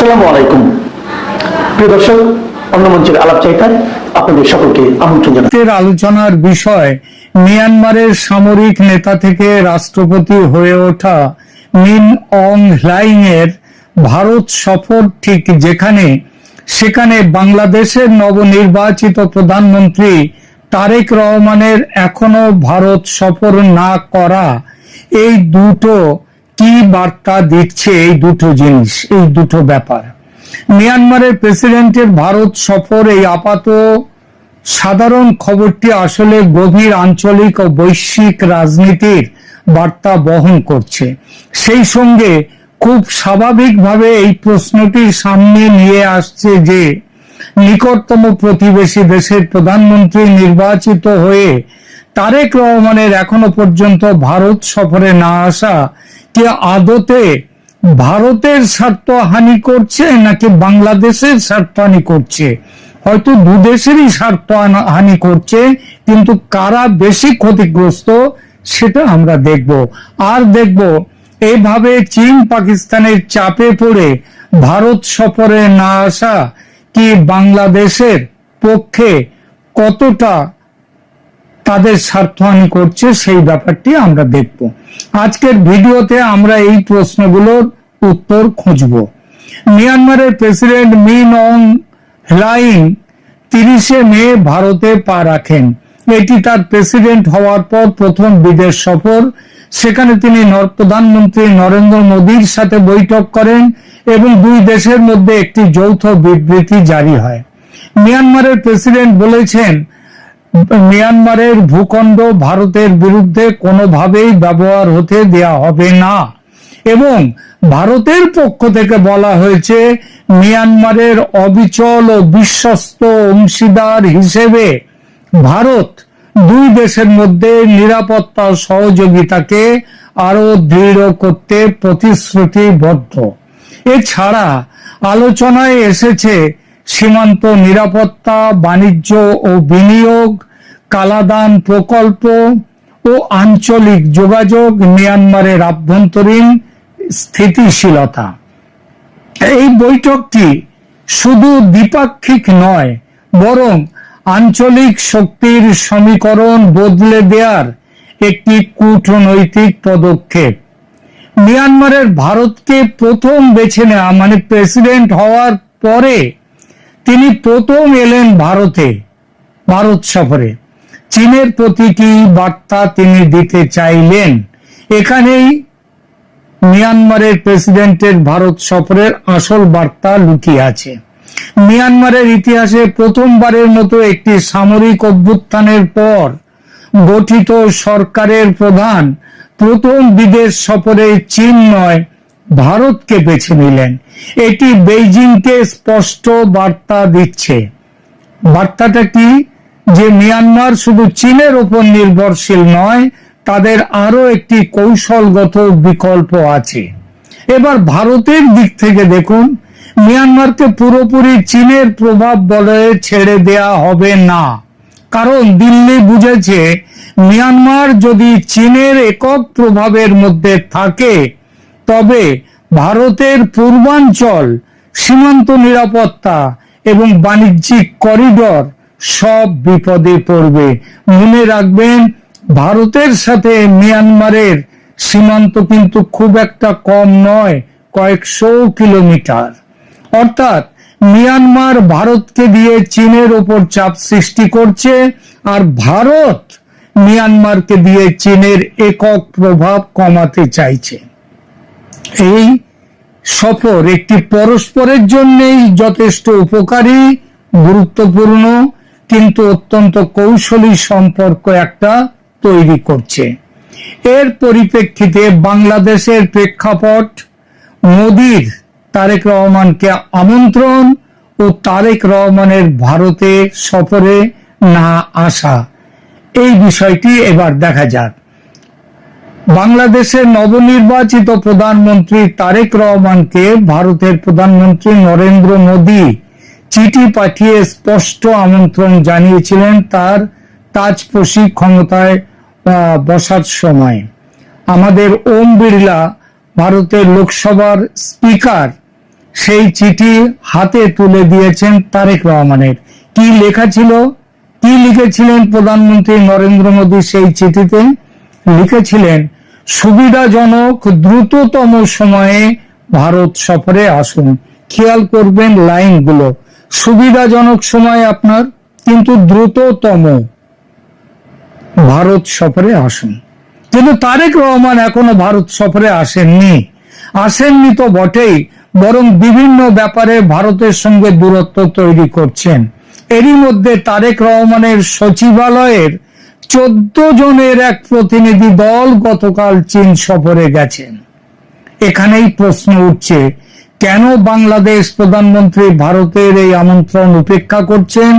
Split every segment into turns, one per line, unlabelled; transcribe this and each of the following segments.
আসসালামু আলাইকুম প্রিয় দর্শক, অন্য মঞ্চের আলাপ চাইতায় আপনাদের সকলকে আমন্ত্রণ জানাই।
আলোচনার বিষয় মিয়ানমারের সামরিক নেতা থেকে রাষ্ট্রপতি হয়ে ওঠা মিন অং হ্লাইংয়ের ভারত সফর, ঠিক যেখানে সেখানে বাংলাদেশের নবনির্বাচিত প্রধানমন্ত্রী তারেক রহমানের এখনো ভারত সফর না করা, এই দুটো কি বার্তা দিচ্ছে? এই দুটো জিনিস, এই দুটো ব্যাপার। মিয়ানমারের প্রেসিডেন্টের ভারত সফর, এই আপাত সাধারণ খবরটি আসলে গভীর আঞ্চলিক ও বৈশ্বিক রাজনীতির বার্তা বহন করছে। সেই সঙ্গে খুব স্বাভাবিকভাবে এই প্রশ্নটি সামনে নিয়ে আসছে যে নিকটতম প্রতিবেশী দেশের প্রধানমন্ত্রী নির্বাচিত হয়ে তারেক রহমানের এখনো পর্যন্ত ভারত সফরে না আসা কি আদতে ভারতের স্বার্থ হানি করছে নাকি বাংলাদেশের স্বার্থ হানি করছে? হয়তো দুদেশেরই স্বার্থ হানি করছে, কিন্তু কারা বেশি ক্ষতিগ্রস্ত সেটা আমরা দেখব। আর দেখব এইভাবে চীন পাকিস্তানের চাপে পড়ে ভারত সফরে না আসা কি বাংলাদেশের পক্ষে কতটা তাদের স্বার্থহানি করছে, সেই ব্যাপারটি আমরা দেখব। আজকের ভিডিওতে আমরা এই প্রশ্নগুলোর উত্তর খুঁজব। মিয়ানমারের প্রেসিডেন্ট মিন অং হ্লাইং 30শে মে ভারতে পা রাখেন। এটি তার প্রেসিডেন্ট হওয়ার পর প্রথম বিদেশ সফর। সেখানে তিনি প্রধানমন্ত্রী নরেন্দ্র মোদীর সাথে বৈঠক করেন এবং দুই দেশের মধ্যে একটি যৌথ বিবৃতি জারি হয়। মিয়ানমারের প্রেসিডেন্ট বলেছেন, মিয়ানমারের ভূখণ্ড ভারতের বিরুদ্ধে কোনোভাবেই ব্যবহার হতে দেয়া হবে না এবং ভারতের পক্ষ থেকে বলা হয়েছে মিয়ানমারের অবিচল ও বিশ্বস্ত অংশীদার হিসেবে ভারত দুই দেশের মধ্যে নিরাপত্তা সহযোগিতাকে আরো দৃঢ় করতে প্রতিশ্রুতিবদ্ধ। এছাড়া আলোচনায় এসেছে সীমান্ত নিরাপত্তা, বাণিজ্য ও বিনিয়োগ, কালাদান প্রকল্প ও আঞ্চলিক যোগাযোগ, মিয়ানমারের আভ্যন্তরীণ স্থিতিশীলতা। এই বৈঠকটি শুধু দ্বিপাক্ষিক নয়, বরং আঞ্চলিক শক্তির সমীকরণ বদলে দেওয়ার একটি কূটনৈতিক পদক্ষেপ। মিয়ানমারের ভারতকে প্রথম বেছে নেওয়া, মানে প্রেসিডেন্ট হওয়ার পরে তিনি প্রথম এলেন ভারত সফরে। চীনের প্রতি কি বার্তা তিনি দিতে চাইলেন? এখানেই মিয়ানমারের প্রেসিডেন্টের ভারত সফরের আসল বার্তা লুকিয়ে আছে। মিয়ানমারের ইতিহাসে প্রথমবারের মতো একটি সামরিক অভ্যুত্থানের পর গঠিত সরকারের প্রধান প্রথম বিদেশ সফরে চীন নয়, ভারতকে বেছে নিলেন। এটি বেইজিংকে স্পষ্ট বার্তা দিচ্ছে। বার্তাটা কি? যে মিয়ানমার শুধু চীনের উপর নির্ভরশীল নয়, তাদের আরো একটি কৌশলগত বিকল্প আছে। এবার ভারতের দিক থেকে দেখুন, মিয়ানমারকে পুরোপুরি চীনের প্রভাব বলয়ে ছেড়ে দেয়া হবে না, কারণ দিল্লি বুঝেছে মিয়ানমার যদি চীনের একক প্রভাবের মধ্যে থাকে তবে ভারতের পূর্বাঞ্চল, সীমান্ত নিরাপত্তা এবং বাণিজ্যিক করিডর সব বিপদে পড়বে। মনে রাখবেন, ভারতের সাথে মিয়ানমারের সীমান্ত কিন্তু খুব একটা কম নয়, কয়েকশো কিলোমিটার। অর্থাৎ মিয়ানমার ভারতকে দিয়ে চীনের ওপর চাপ সৃষ্টি করছে, আর ভারত মিয়ানমারকে দিয়ে চীনের একক প্রভাব কমাতে চাইছে। এই সফর একটি পরস্পরের জন্যই যথেষ্ট উপকারী, গুরুত্বপূর্ণ, কিন্তু অত্যন্ত কৌশলী সম্পর্ক একটা তৈরি করছে। এর পরিপ্রেক্ষিতে বাংলাদেশের প্রেক্ষাপট, মোদির তারেক রহমানকে আমন্ত্রণ ও তারেক রহমানের ভারতে সফরে না আসা, এই বিষয়টি এবার দেখা যাক। বাংলাদেশের নবনির্বাচিত প্রধানমন্ত্রী তারেক রহমানকে ভারতের প্রধানমন্ত্রী নরেন্দ্র মোদী চিঠি পাঠিয়ে স্পষ্ট আমন্ত্রণ জানিয়েছিলেন তার তাজপোষী ক্ষমতায় বসার সময়। আমাদের ওম বিড়লা, ভারতের লোকসভার স্পিকার, সেই চিঠি হাতে তুলে দিয়েছেন তারেক রহমানের। কি লেখা ছিল, কি লিখেছিলেন প্রধানমন্ত্রী নরেন্দ্র মোদী সেই চিঠিতে? লিখেছিলেন, সুবিধাজনক দ্রুততম সময়ে ভারত সফরে আসুন। খেয়াল করবেন লাইনগুলো, সুবিধাজনক সময় আপনার, কিন্তু দ্রুততম ভারত সফরে আসুন। কিন্তু তারেক রহমান এখনো ভারত সফরে আসেননি তো বটেই, বরং বিভিন্ন ব্যাপারে ভারতের সঙ্গে দূরত্ব তৈরি করছেন। এরই মধ্যে তারেক রহমানের সচিবালয়ের 14 জনের এক প্রতিনিধি দল গতকাল চীন সফরে গেছেন। এখানেই প্রশ্ন উঠছে, কেন বাংলাদেশ প্রধানমন্ত্রী ভারতের এই আমন্ত্রণ উপেক্ষা করছেন?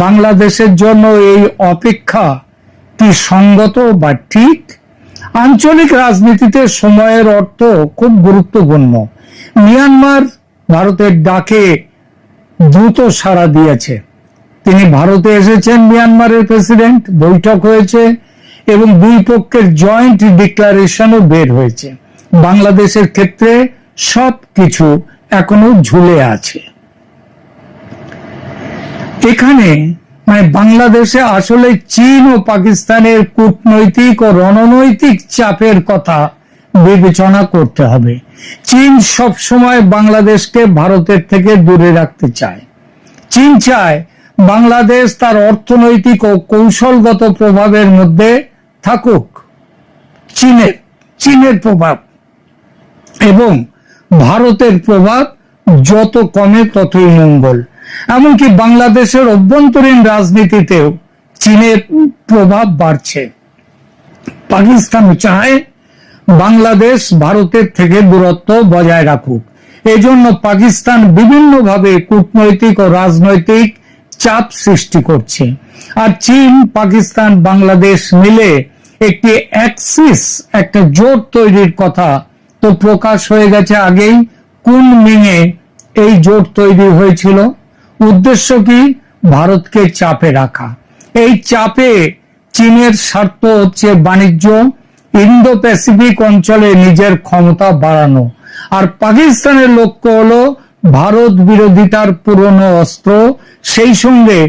বাংলাদেশের জন্য এই অপেক্ষা কি সঙ্গত বা ঠিক? আঞ্চলিক রাজনীতিতে সময়ের অর্থ খুব গুরুত্বপূর্ণ। মিয়ানমার ভারতের ডাকে দ্রুত সাড়া দিয়েছে। তিনি ভারতে এসেছেন, মিয়ানমারের প্রেসিডেন্ট, বৈঠক হয়েছে এবং দুই পক্ষের জয়েন্ট ডিক্লারেশনও বের হয়েছে। বাংলাদেশের ক্ষেত্রে সবকিছু এখনো ঝুলে আছে। এখানে বাংলাদেশে আসলে চীন ও পাকিস্তানের কূটনৈতিক ও রণনৈতিক চাপের কথা বিবেচনা করতে হবে। চীন সবসময় বাংলাদেশকে ভারতের থেকে দূরে রাখতে চায়। চীন চায় বাংলাদেশ তার অর্থনৈতিক ও কৌশলগত প্রভাবের মধ্যে থাকুক। চীনের প্রভাব এবং ভারতের প্রভাব যত কমে ততই মঙ্গল। এমনকি বাংলাদেশের অভ্যন্তরীণ রাজনীতিতেও চীনের প্রভাব বাড়ছে। পাকিস্তান চায় বাংলাদেশ ভারতের থেকে দূরত্ব বজায় রাখুক। এজন্য পাকিস্তান বিভিন্নভাবে কূটনৈতিক ও রাজনৈতিক চাপ সৃষ্টি করছে। আর চীন, পাকিস্তান, বাংলাদেশ মিলে একটি অ্যাক্সিস, একটা জোট তৈরির কথা তো প্রকাশ হয়ে গেছে আগেই। কুনমিংয়ে এই জোট তৈরি হয়েছিল। উদ্দেশ্য কি? ভারতকে চাপে রাখা। এই চাপে চীনের স্বার্থ হচ্ছে বাণিজ্য, ইন্দো প্যাসিফিক অঞ্চলে নিজের ক্ষমতা বাড়ানো। আর পাকিস্তানের লক্ষ্য হলো ভারত বিরোধিতার পুরনো অস্ত্র, সেই সঙ্গে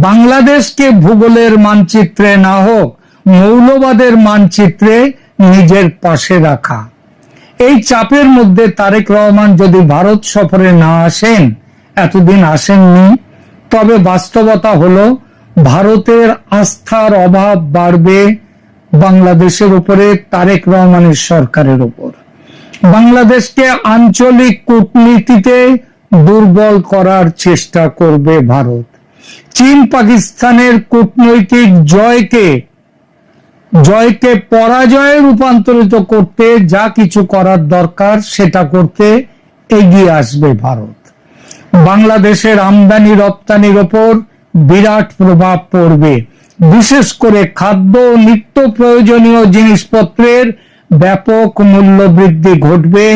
বাংলাদেশকে ভূগোলের মানচিত্রে না হোক মৌলবাদের মানচিত্রে নিজের পাশে রাখা। এই চাপের মধ্যে তারেক রহমান যদি ভারত সফরে না আসেন, এতদিন আসেননি, তবে বাস্তবতা হলো ভারতের আস্থার অভাব বাড়বে বাংলাদেশের উপরে, তারেক রহমানের সরকারের উপর। বাংলাদেশকে আঞ্চলিক কূটনীতিতে দুর্বল করার চেষ্টা করবে ভারত। চীন পাকিস্তানের কূটনৈতিক জয়কে পরাজয়ে রূপান্তরিত করতে যা কিছু করার দরকার সেটা করতে এগিয়ে আসবে ভারত। বাংলাদেশের আমদানি রপ্তানির ওপর বিরাট প্রভাব পড়বে। বিশেষ করে খাদ্য ও নিত্য প্রয়োজনীয় জিনিসপত্রের ব্যাপক মূল্য বৃদ্ধি ঘটবে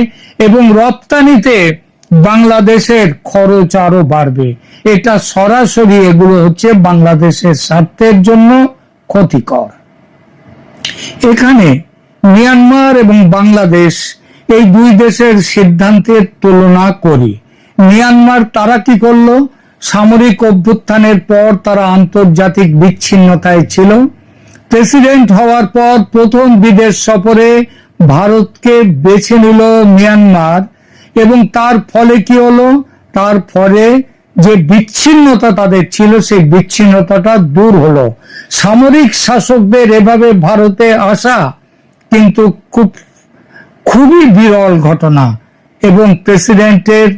এবং রপ্তানিতে বাংলাদেশের খরচ আরো বাড়বে। এটা সরাসরি, এগুলো হচ্ছে বাংলাদেশের স্বার্থের জন্য ক্ষতিকর। এখানে মিয়ানমার এবং বাংলাদেশ এই দুই দেশের সিদ্ধান্তের তুলনা করি। মিয়ানমার তারা কি করলো? সামরিক অভ্যুত্থানের পর তারা আন্তর্জাতিক বিচ্ছিন্নতায় ছিল। প্রেসিডেন্ট হওয়ার পর প্রথম বিদেশ সফরে ভারতকে বেছে নিল মিয়ানমার এবং তার ফলে কি হলো? তার ফলে যে বিচ্ছিন্নতা তাদের ছিল সেই বিচ্ছিন্নতাটা দূর হলো। সামরিক শাসকদের এভাবে ভারতে আসা কিন্তু খুবই বিরল ঘটনা এবং প্রেসিডেন্টের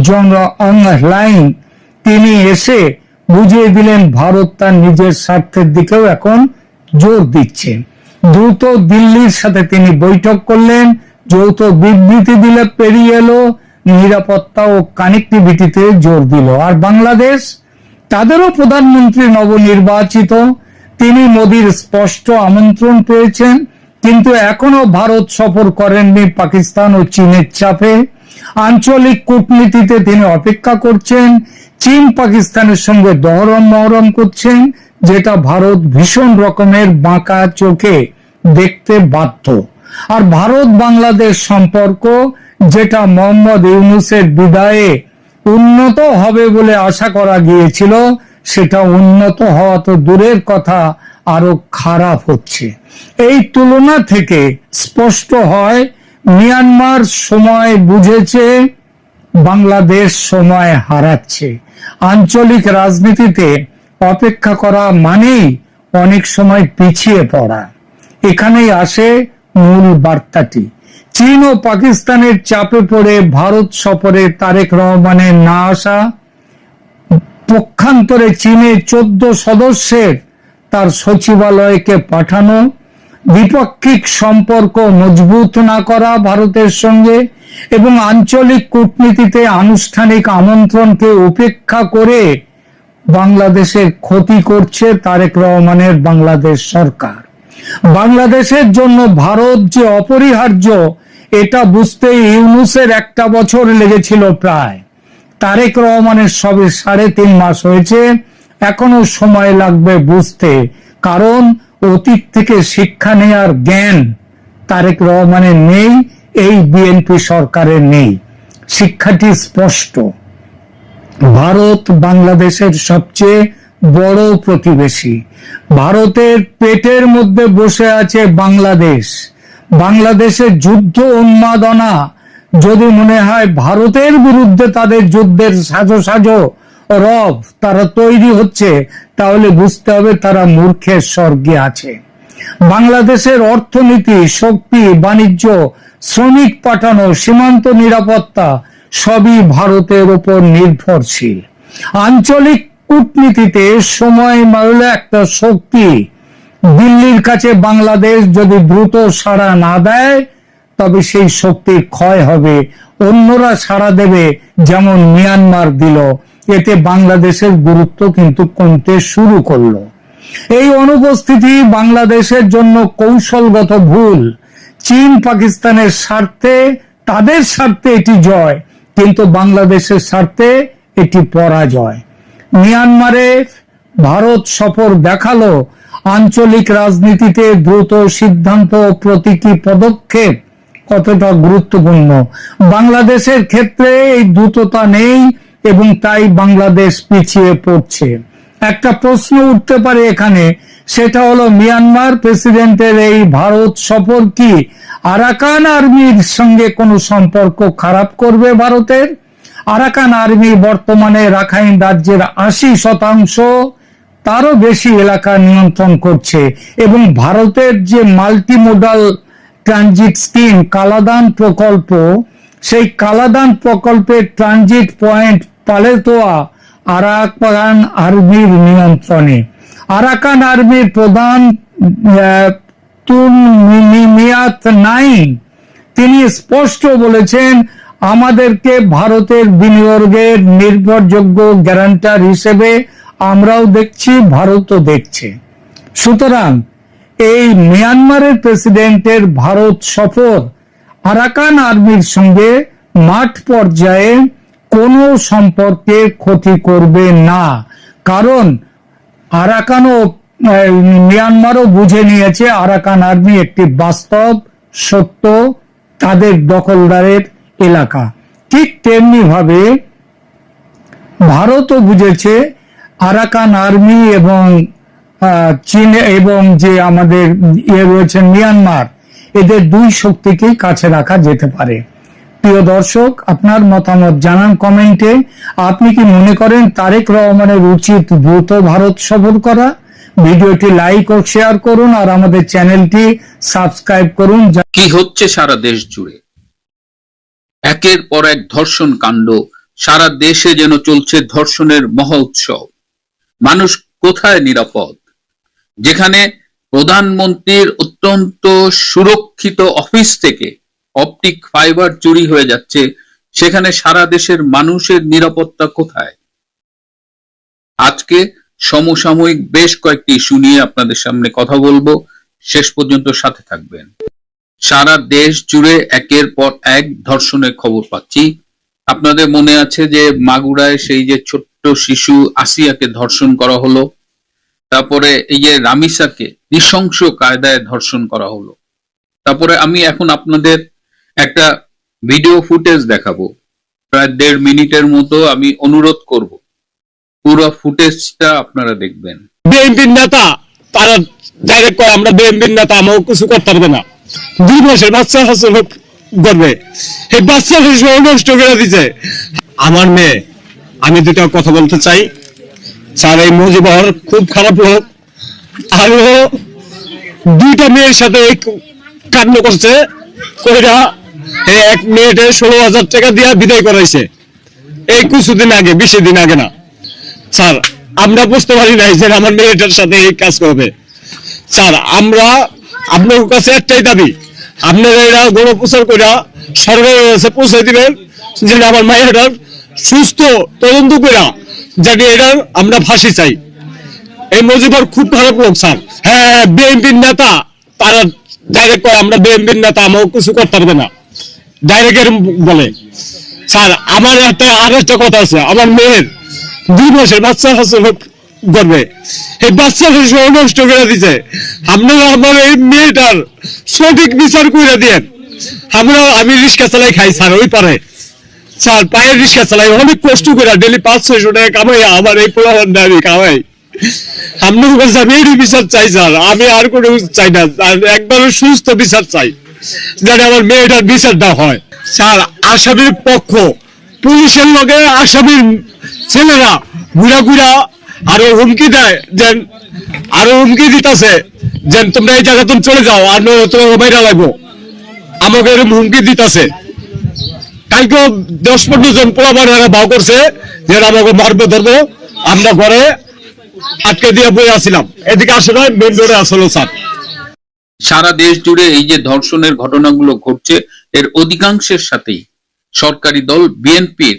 জন অনলাইন তিনি এসে বুঝিয়ে দিলেন ভারত তার নিজের স্বার্থের দিকেও এখন জোর দিচ্ছে। দ্রুত দিল্লির সাথে তিনি বৈঠক করলেন, যৌথ বিবৃতি দিলে পেরিয়ে এলো, নিরাপত্তা ও কানেক্টিভিটিতে জোর দিল। আর বাংলাদেশ, তাদেরও প্রধানমন্ত্রী নবনির্বাচিত, তিনি মোদির স্পষ্ট আমন্ত্রণ পেয়েছেন, কিন্তু এখনো ভারত সফর করেননি পাকিস্তান ও চীনের চাপে। আঞ্চলিক কূটনীতিতে তিনি অপেক্ষা করছেন। চীন পাকিস্তানের সঙ্গে মহরম করছেন, যেটা ভারত ভীষণ রকমের বাঁকা চোখে দেখতে বাধ্য। আর ভারত বাংলাদেশ সম্পর্ক যেটা মোহাম্মদ ইউনূসের বিদায়ে উন্নত হবে বলে আশা করা গিয়েছিল, সেটা উন্নত হওয়া তো দূরের কথা, আরো খারাপ হচ্ছে। এই তুলনা থেকে স্পষ্ট হয় মিয়ানমার সময় বুঝেছে, বাংলাদেশ সময় হারাচ্ছে। আঞ্চলিক রাজনীতিতে অপেক্ষা করা মানেই অনেক সময় পিছিয়ে পড়া। এখানেই আসে মূল বার্তাটি। চীন ও পাকিস্তানের চাপে পড়ে ভারত সফরে তারেক রহমানের না আসা, পক্ষান্তরে চীনে 14 সদস্যের তার সচিবালয়কে পাঠানো, দ্বিপাক্ষিক সম্পর্ক মজবুত না করা ভারতের সঙ্গে এবং আঞ্চলিক কূটনীতিতে আনুষ্ঠানিক আমন্ত্রণকে উপেক্ষা করে বাংলাদেশের ক্ষতি করছে তারেক রহমানের বাংলাদেশ সরকার। বাংলাদেশের জন্য ভারত যে অপরিহার্য, এটা বুঝতে ইউনূসের 1 বছর লেগেছিল প্রায়। তারেক রহমানের সবে 3.5 মাস হয়েছে, এখনো সময় লাগবে বুঝতে, কারণ অতীত থেকে শিক্ষা নেওয়ার জ্ঞান তারেক রহমানের নেই, এই বিএনপি সরকারের নেই। শিক্ষাটি স্পষ্ট। ভারত বাংলাদেশের সবচেয়ে বড় প্রতিবেশী। ভারতের পেটের মধ্যে বসে আছে বাংলাদেশ। বাংলাদেশের যুদ্ধ উন্মাদনা যদি মনে হয় ভারতের বিরুদ্ধে তাদের যুদ্ধের সাজো সাজো রব তারা তৈরি হচ্ছে, তাহলে বুঝতে হবে তারা মূর্খের স্বর্গে আছে। বাংলাদেশের অর্থনীতি, শক্তি, বাণিজ্য, শ্রমিক পাঠানো, সীমান্ত নিরাপত্তা সবই ভারতের উপর নির্ভরশীল। আঞ্চলিক কূটনীতিতে সময় মারলে একটা শক্তি। দিল্লির কাছে বাংলাদেশ যদি দ্রুত সাড়া না দেয়, তবে সেই শক্তির ক্ষয় হবে, অন্যরা সাড়া দেবে, যেমন মিয়ানমার দিল। এতে বাংলাদেশের গুরুত্ব কিন্তু কমতে শুরু করলো। এই অনুপস্থিতি বাংলাদেশের জন্য কৌশলগত ভুল। চীন পাকিস্তানের স্বার্থে, তাদের স্বার্থে এটি জয়, কিন্তু বাংলাদেশের স্বার্থে এটি পরাজয়। মিয়ানমারে ভারত সফর দেখালো আঞ্চলিক রাজনীতিতে দ্রুত সিদ্ধান্ত ও প্রতীকী পদক্ষেপ কতটা গুরুত্বপূর্ণ। বাংলাদেশের ক্ষেত্রে এই দ্রুততা নেই এবং তাই বাংলাদেশ পিছিয়ে পড়ছে। একটা প্রশ্ন উঠতে পারে এখানে, সেটা হলো মিয়ানমার প্রেসিডেন্টের এই ভারত সফর কি আরাকান আর্মির সঙ্গে কোনো সম্পর্ক খারাপ করবে ভারতের? আরাকান আর্মি বর্তমানে রাখাইন রাজ্যের 80% তারও বেশি এলাকা নিয়ন্ত্রণ করছে এবং ভারতের যে মাল্টিমোডাল ট্রানজিট স্কিম কালাদান প্রকল্প, সেই কালাদান প্রকল্পের ট্রানজিট পয়েন্ট পালেতোয়া আরাকান আর্মির নিয়ন্ত্রণে। আরাকান আর্মির প্রধান তুন মিয়াত নাইন, তিনি স্পষ্ট বলেছেন, আমাদেরকে ভারতের বিনিয়োগের নির্ভরযোগ্য গ্যারান্টার হিসেবে আমরাও দেখছি, ভারতও দেখছে। সুতরাং এই মিয়ানমারের প্রেসিডেন্টের ভারত সফর আরাকান আর্মির সঙ্গে মাঠ পর্যায়ে কোনো সম্পর্কে ক্ষতি করবে না, কারণ আরাকান ও মিয়ানমারও বুঝে নিয়েছে আরাকান আর্মি একটি বাস্তব সত্য, তাদের দখলদারের এলাকা। ঠিক তেমনি ভাবে ভারতও বুঝেছে আরাকান আর্মি এবং চীন এবং যে আমাদের রয়েছে মিয়ানমার, এদের দুই শক্তিকেই কাছে রাখা যেতে পারে। প্রিয় দর্শক, আপনার মতামত জানান কমেন্টে। আপনি কি মনে করেন তারেক রহমানের উচিত দ্রুত ভারত সফর করা? ভিডিওটি লাইক ও শেয়ার করুন আর আমাদের চ্যানেলটি সাবস্ক্রাইব করুন।
কি হচ্ছে সারা দেশ জুড়ে? একের পর এক ধর্ষণ কাণ্ড, সারা দেশে যেন চলছে ধর্ষণের মহোৎসব। মানুষ কোথায় নিরাপদ? যেখানে প্রধানমন্ত্রীর অত্যন্ত সুরক্ষিত অফিস থেকে অপটিক ফাইবার চুরি হয়ে যাচ্ছে, সেখানে সারা দেশের মানুষের নিরাপত্তা কোথায়? আজকে সমসাময়িক বেশ কয়েকটি ইস্যু নিয়ে আপনাদের সামনে কথা বলবো, শেষ পর্যন্ত সাথে থাকবেন। সারা দেশ জুড়ে একের পর এক ধর্ষণের খবর পাচ্ছি। আপনাদের মনে আছে যে মাগুরায় সেই যে ছোট্ট শিশু আসিয়াকে ধর্ষণ করা হলো, তারপরে এই যে রামিসাকে নৃশংস কায়দায় ধর্ষণ করা হলো। তারপরে আমি এখন আপনাদের একটা ভিডিও ফুটেজ দেখাবো, প্রায় 1.5 মিনিটের মতো। আমি অনুরোধ করব পুরো ফুটেজটা আপনারা দেখবেন।
বিএনপির নেতা তারা ডাইরেক্ট কয় আমরা বিএনপির নেতা, আমাকে কিছু করতে পারবে না। 2 মাসের বাচ্চা হাসল করবে, এই বাচ্চা নষ্ট করে দিছে আমার মেয়ে। আমি দুটা কথা বলতে চাই স্যার, এই মুজিবর খুব খারাপ লোক, আরো 2টা মেয়ের সাথে কাণ্ড করছে, কইরা এক মেয়েটে 16,000 টাকা দিয়ে বিদায় করাইছে এই কিছুদিন আগে, 20 দিন আগে না স্যার। আমরা বুঝতে পারি নাই যে আমার মেয়েটার সাথে এই কাজ করবে। স্যার আমরা আপনার কাছে একটাই দাবি, আপনারা এরা গণপ্রচার করে সরকারের কাছে পৌঁছে দিবেন যে আমার মায়েরার সুস্থ তদন্ত করে যাতে এটার আমরা ফাঁসি চাই। এই মুজিবর খুব খারাপ লোক স্যার। হ্যাঁ, বিএনপির নেতা তারা ডাইরেক্ট কয় আমরা বিএনপির নেতা, আমাকে কিছু করতে পারবে না, ডাইরেক্ট এরকম বলে। স্যার আমার আরেকটা কথা আছে, আমার মেয়ের 2 মাসের বাচ্চা হাসল করবে, এই বাচ্চা নষ্ট করে দিছে। আপনারা আমার এই মেয়েটার সঠিক বিচার করে দিয়েন। আমি রিক্সা চালাই খাই স্যার, ওই পারে স্যার পায়ের রিক্সা চালাই, অনেক কষ্ট করে ডেলি 500-600 টাকা কামাই, আমার এই পোলাপান আমি কামাই। আপনার কাছে আমি এই বিচার চাই স্যার, আমি আর কোনো চাই না, একবার সুস্থ বিচার চাই যাতে আমার মেয়েটার বিচারটা হয়। স্যার আসামির পক্ষ, পুলিশের লগে আসামির ছেলেরা ঘুরা ঘুরা আরো হুমকি দেয়, যে আরো হুমকি দিতেছে যে তোমরা এই জায়গা তুমি চলে যাও, আর তোমাকে বাইরে লাগবো, আমাকে এরকম হুমকি দিতেছে। কালকে 10-15 জন পোলাপান ভাও করছে যে আমাকে মারবে ধরবো, আমরা ঘরে আটকে দিয়ে বই আসছিলাম, এদিকে আসে নয় মেন রোডে আসলো স্যার।
সারা দেশ জুড়ে এই যে ধর্ষণের ঘটনাগুলো ঘটছে, এর অধিকাংশের সাথেই সরকারি দল বিএনপির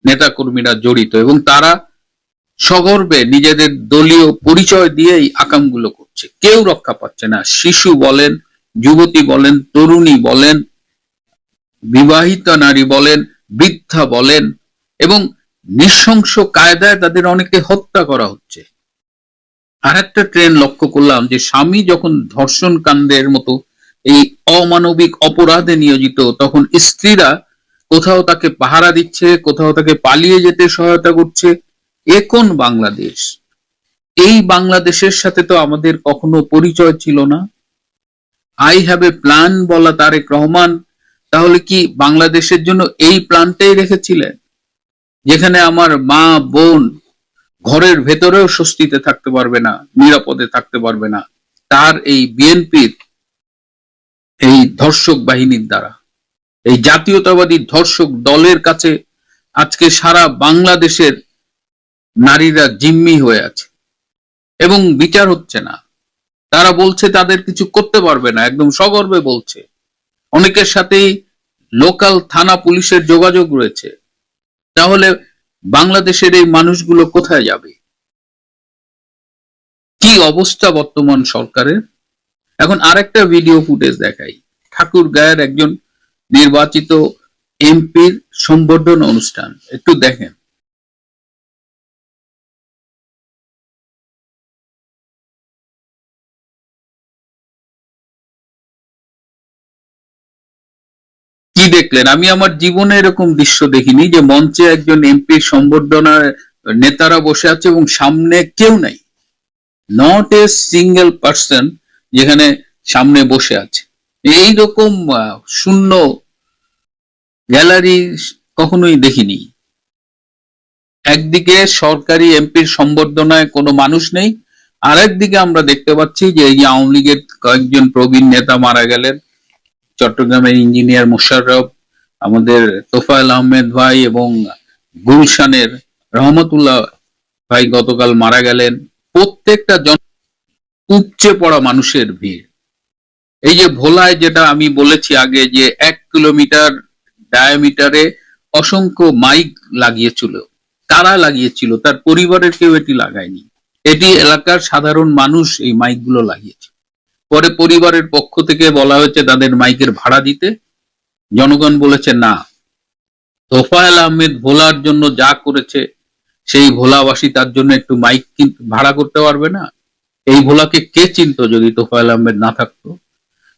নেতাকর্মীরা জড়িত, এবং তারা সগর্বে নিজেদের দলীয় পরিচয় দিয়ে এই আকামগুলো করছে। কেউ রক্ষা পাচ্ছে না, শিশু বলেন, যুবতী বলেন, তরুণী বলেন, বিবাহিত নারী বলেন, বৃদ্ধা বলেন, এবং নৃশংস কায়দায় তাদের অনেকে হত্যা করা হচ্ছে। আর একটা ট্রেন্ড লক্ষ্য করলাম যে স্বামী যখন ধর্ষণ কাণ্ডের মতো এই অমানবিক অপরাধে নিয়োজিত, তখন স্ত্রীরা কোথাও তাকে পাহারা দিচ্ছে, কোথাও তাকে পালিয়ে যেতে সহায়তা করছে। এ কোন বাংলাদেশ? এই বাংলাদেশের সাথে তো আমাদের কখনো পরিচয় ছিল না। আই হ্যাভ এ প্ল্যান বলা তারেক রহমান তাহলে কি বাংলাদেশের জন্য এই প্ল্যানটাই রেখেছিলেন, যেখানে আমার মা বোন ঘরের ভেতরেও স্বস্তিতে থাকতে পারবে না, নিরাপদে থাকতে পারবে না, তার এই বিএনপির এই ধর্ষক বাহিনীর দ্বারা, এই জাতীয়তাবাদী ধর্ষক দলের কাছে আজকে সারা বাংলাদেশের নারীরা জিম্মি হয়ে আছে এবং বিচার হচ্ছে না। তারা বলছে তাদের কিছু করতে পারবে না, একদম সগর্বে বলছে। অনেকের সাথেই লোকাল থানা পুলিশের যোগাযোগ রয়েছে। তাহলে বাংলাদেশের এই মানুষগুলো কোথায় যাবে? কি অবস্থা বর্তমান সরকারের? এখন আরেকটা ভিডিও ফুটেজ দেখাই, ঠাকুরগাঁয়ের একজন নির্বাচিত এমপির সংবর্ধনা অনুষ্ঠান, একটু দেখেন। কি দেখলেন? আমি আমার জীবনে এরকম দৃশ্য দেখিনি যে মঞ্চে একজন এমপির সংবর্ধনার নেতারা বসে আছে এবং সামনে কেউ নাই, নট এ সিঙ্গেল পার্সন যেখানে সামনে বসে আছে। এইরকম শূন্য গ্যালারি কখনোই দেখিনি। একদিকে সরকারি এমপির সংবর্ধনায় কোনো মানুষ নেই, আর একদিকে আমরা দেখতে পাচ্ছি যে এই আওয়ামী লীগের কয়েকজন প্রবীণ নেতা মারা গেলেন। চট্টগ্রামের ইঞ্জিনিয়ার মোশাররফ, আমাদের তোফায়েল আহমেদ ভাই এবং গুলশানের রহমতুল্লাহ ভাই গতকাল মারা গেলেন। প্রত্যেকটা উপচে পড়া মানুষের ভিড়। এই যে ভোলায়, যেটা আমি বলেছি আগে, যে 1 কিলোমিটার ডায়ামিটারে অসংখ্য মাইক লাগিয়েছিল। কারা লাগিয়েছিল? তার পরিবারের কেউ এটি লাগায়নি, এটি এলাকার সাধারণ মানুষ এই মাইকগুলো লাগিয়েছে। পরে পরিবারের পক্ষ থেকে বলা হয়েছে তাদের মাইকের ভাড়া দিতে, জনগণ বলেছে না। তোফায়েল আহমেদ ভোলার জন্য যা করেছে, সেই ভোলাবাসী তার জন্য একটু মাইক ভাড়া করতে পারবে না? এই ভোলাকে কে চিনতো যদি তোফায়েল আহমেদ না থাকতো?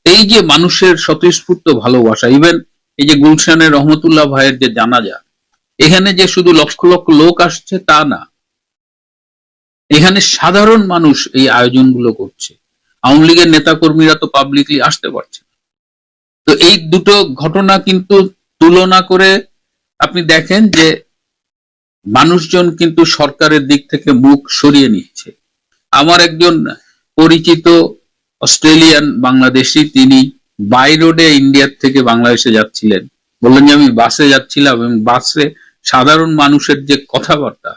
এই যে মানুষের স্বতঃস্ফূর্ত ভালোবাসা, ইভেন এই যে গুলশানের রহমতুল্লাহ ভাইয়ের যে জানাজা, এখানে যে শুধু লক্ষ লক্ষ লোক আসছে তা না, এখানে সাধারণ মানুষ এই আয়োজনগুলো করছে। আওয়ামী লীগের নেতাকর্মীরা তো পাবলিকলি আসতে পারছে না। তো এই দুটো ঘটনা কিন্তু তুলনা করে আপনি দেখেন যে মানুষজন কিন্তু সরকারের দিক থেকে মুখ সরিয়ে নিচ্ছে। আমার একজন পরিচিত অস্ট্রেলিয়ান বাংলাদেশি, তিনি বাই রোডে ইন্ডিয়ার থেকে বাংলাদেশে যাচ্ছিলেন, বললেন যে আমি বাসে যাচ্ছিলাম এবং বাসে সাধারণ মানুষের যে কথাবার্তা,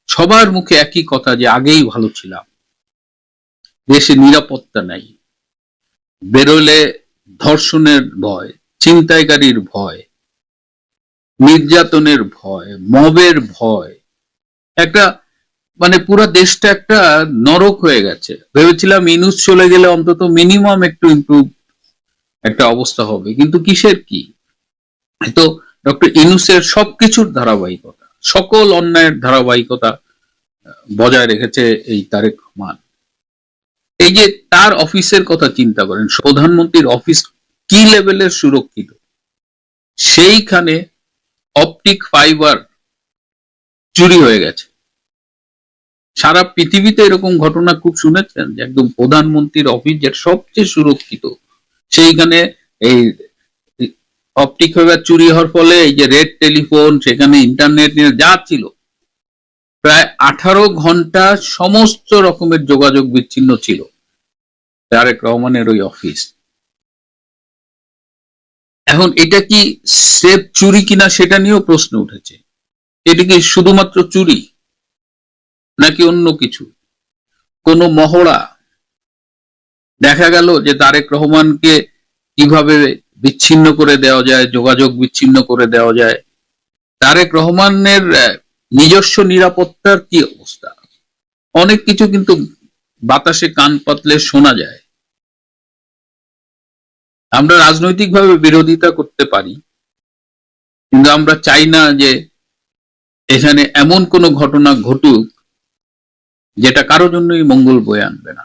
সবার মুখে একই কথা যে আগেই ভালো ছিলাম, দেশে নিরাপত্তা নাই, বেরোলে ধর্ষণের ভয়, ছিনতাইকারীর ভয়, নির্যাতনের ভয়, মবের ভয়, একটা মানে পুরো দেশটা একটা নরক হয়ে গেছে। ভেবেছিলাম ইনুস চলে গেলে অন্তত মিনিমাম একটু ইমপ্রুভ একটা অবস্থা হবে, কিন্তু কিসের কি, তো ডক্টর ইনুসের সবকিছুর ধারাবাহিকতা, সকল অন্যায়ের ধারাবাহিকতা বজায় রেখেছে এই তারেক রহমান। এই যে তার অফিসের কথা চিন্তা করেন, প্রধানমন্ত্রীর অফিস কি লেভেলের সুরক্ষিত, সেইখানে অপটিক ফাইবার চুরি হয়ে গেছে। সারা পৃথিবীতে এরকম ঘটনা খুব শুনেছেন যে একদম প্রধানমন্ত্রীর অফিস যেটা সবচেয়ে সুরক্ষিত, সেইখানে এই অপটিক ফাইবার চুরি হওয়ার ফলে এই যে রেড টেলিফোন, সেখানে ইন্টারনেট যা ছিল, প্রায় 18 ঘন্টা সমস্ত রকমের যোগাযোগ বিচ্ছিন্ন ছিল তারেক রহমানের ওই অফিস। এখন এটা কি সেফ চুরি কিনা সেটা নিয়েও প্রশ্ন উঠেছে। এটা কি শুধুমাত্র চুরি নাকি অন্য কিছু? কোন মহড়া? দেখা গেল যে তারেক রহমানকে কিভাবে বিচ্ছিন্ন করে দেওয়া যায়, যোগাযোগ বিচ্ছিন্ন করে দেওয়া যায়। তারেক রহমানের নিজস্ব নিরাপত্তার কি অবস্থা? অনেক কিছু কিন্তু বাতাসে কান পাতলে শোনা যায়। আমরা রাজনৈতিকভাবে বিরোধিতা করতে পারি, কিন্তু আমরা চাই না যে এখানে এমন কোনো ঘটনা ঘটুক যেটা কারো জন্যই মঙ্গল বয়ে আনবে না।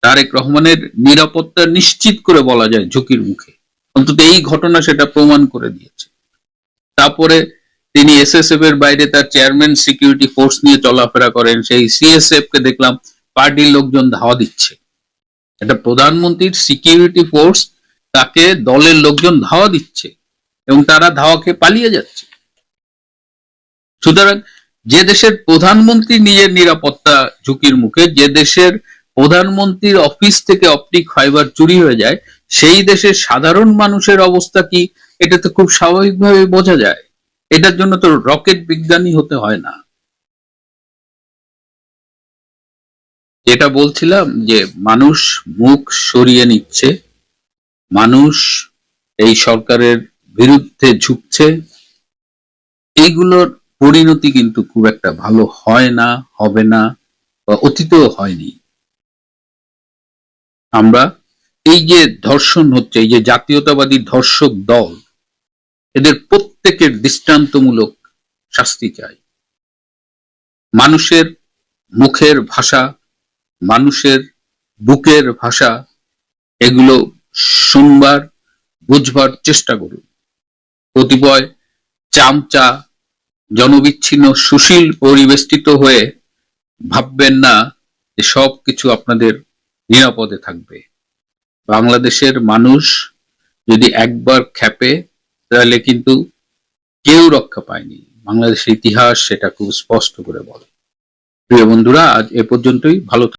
তারেক রহমানের নিরাপত্তা নিশ্চিত করে বলা যায় ঝুঁকির মুখে, অন্তত এই ঘটনা সেটা প্রমাণ করে দিয়েছে। তারপরে তিনি এসএসএফ এর বাইরে তার চেয়ারম্যান সিকিউরিটি ফোর্স নিয়ে চলাফেরা করেন, সেই সিএসএফ কে দেখলাম পার্টির লোকজন ধাওয়া দিচ্ছে। এটা প্রধানমন্ত্রীর সিকিউরিটি ফোর্স, তাকে দলের লোকজন ধাওয়া দিচ্ছে এবং তারা ধাওয়া খেয়ে পালিয়ে যাচ্ছে। সুতরাং যে দেশের প্রধানমন্ত্রী নিজের নিরাপত্তা ঝুঁকির মুখে, যে দেশের প্রধানমন্ত্রীর অফিস থেকে অপটিক ফাইবার চুরি হয়ে যায়, সেই দেশের সাধারণ মানুষের অবস্থা কি, এটা তো খুব স্বাভাবিকভাবে বোঝা যায়। এটার জন্য তো রকেট বিজ্ঞানী হতে হয় না। যেটা বলছিলাম যে মানুষ মুখ সরিয়ে নিচ্ছে, মানুষ এই সরকারের বিরুদ্ধে ঝুঁকছে, এইগুলোর পরিণতি কিন্তু খুব একটা ভালো হয় না, হবে না, বা অতীতেও হয়নি। আমরা এই যে ধর্ষণ হচ্ছে, এই যে জাতীয়তাবাদী ধর্ষক দল, এদের প্রত্যেকের দৃষ্টান্তমূলক শাস্তি চাই। মানুষের মুখের ভাষা, মানুষের বুকের ভাষা, এগুলো শুনবার বুঝবার চেষ্টা করুন। কতিপয় চামচা জনবিচ্ছিন্ন সুশীল পরিবেষ্টিত হয়ে ভাববেন না যে সব কিছু আপনাদের নিরাপদে থাকবে। বাংলাদেশের মানুষ যদি একবার খেপে, তাহলে কিন্তু কেউ রক্ষা পায়নি। বাংলাদেশের ইতিহাস সেটা খুব স্পষ্ট করে বলে। প্রিয় বন্ধুরা, আজ এ পর্যন্তই। ভালো